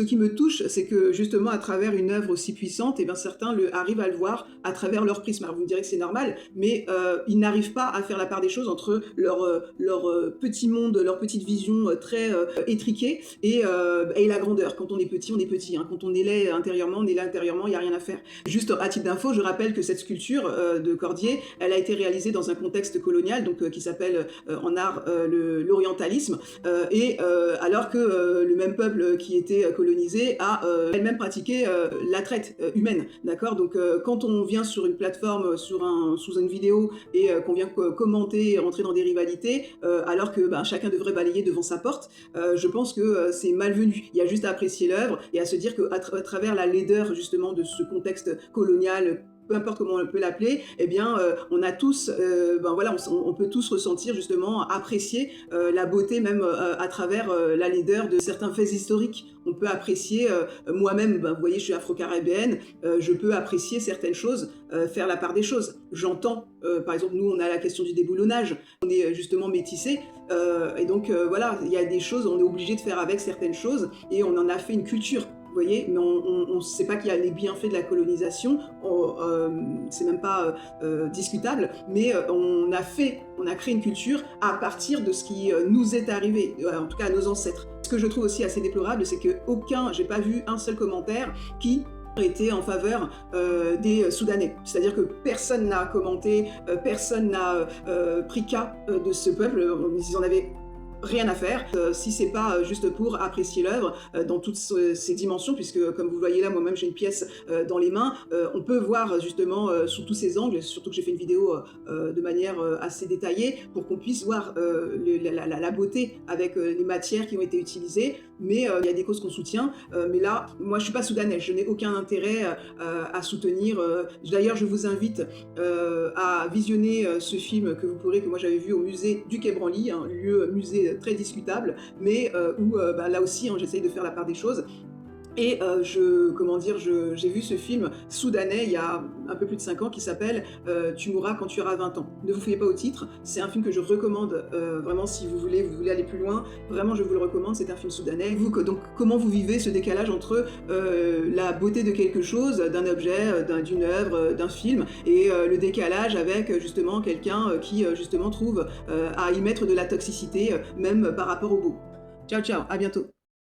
Ce qui me touche, c'est que justement à travers une œuvre aussi puissante, eh bien certains arrivent à le voir à travers leur prisme. Alors vous me direz que c'est normal, mais ils n'arrivent pas à faire la part des choses entre leur petit monde, leur petite vision très étriquée et la grandeur. Quand on est petit, on est petit. Hein. Quand on est laid intérieurement, on est laid intérieurement, il n'y a rien à faire. Juste à titre d'info, je rappelle que cette sculpture de Cordier, elle a été réalisée dans un contexte colonial, donc qui s'appelle en art l'orientalisme, alors que le même peuple qui était colonisé a elle-même pratiqué la traite humaine, d'accord. Donc quand on vient sur une plateforme, sous une vidéo et qu'on vient commenter, rentrer dans des rivalités, alors que chacun devrait balayer devant sa porte, je pense que c'est malvenu. Il y a juste à apprécier l'œuvre et à se dire qu'à travers la laideur justement de ce contexte colonial, peu importe comment on peut l'appeler, eh bien, on a tous, voilà, on peut tous ressentir justement, apprécier la beauté même à travers la laideur de certains faits historiques. On peut apprécier, moi-même, vous voyez, je suis afro-caribéenne, je peux apprécier certaines choses, faire la part des choses. J'entends, par exemple, nous, on a la question du déboulonnage, on est justement métissés, et donc voilà, il y a des choses, on est obligé de faire avec certaines choses, et on en a fait une culture. Vous voyez, mais on ne sait pas qu'il y a les bienfaits de la colonisation, c'est même pas discutable, mais on a créé une culture à partir de ce qui nous est arrivé, en tout cas à nos ancêtres. Ce que je trouve aussi assez déplorable, c'est que j'ai pas vu un seul commentaire qui était en faveur des Soudanais. C'est-à-dire que personne n'a commenté, personne n'a pris cas de ce peuple, ils en avaient rien à faire, si c'est pas juste pour apprécier l'œuvre dans toutes ses dimensions, puisque comme vous voyez là, moi-même j'ai une pièce dans les mains, on peut voir justement sous tous ces angles, surtout que j'ai fait une vidéo de manière assez détaillée pour qu'on puisse voir la beauté avec les matières qui ont été utilisées, mais il y a des causes qu'on soutient, mais là, moi je suis pas soudanaise, je n'ai aucun intérêt à soutenir, d'ailleurs je vous invite à visionner ce film que moi j'avais vu au musée du Quai Branly, un musée très discutable, mais où là aussi j'essaye de faire la part des choses. Et j'ai vu ce film soudanais il y a un peu plus de 5 ans qui s'appelle Tu mourras quand tu auras 20 ans. Ne vous fiez pas au titre, c'est un film que je recommande vraiment si vous voulez aller plus loin, vraiment je vous le recommande, c'est un film soudanais. Donc comment vous vivez ce décalage entre la beauté de quelque chose, d'un objet, d'une œuvre, d'un film, et le décalage avec justement quelqu'un qui justement trouve à y mettre de la toxicité, même par rapport au beau. Ciao ciao, à bientôt.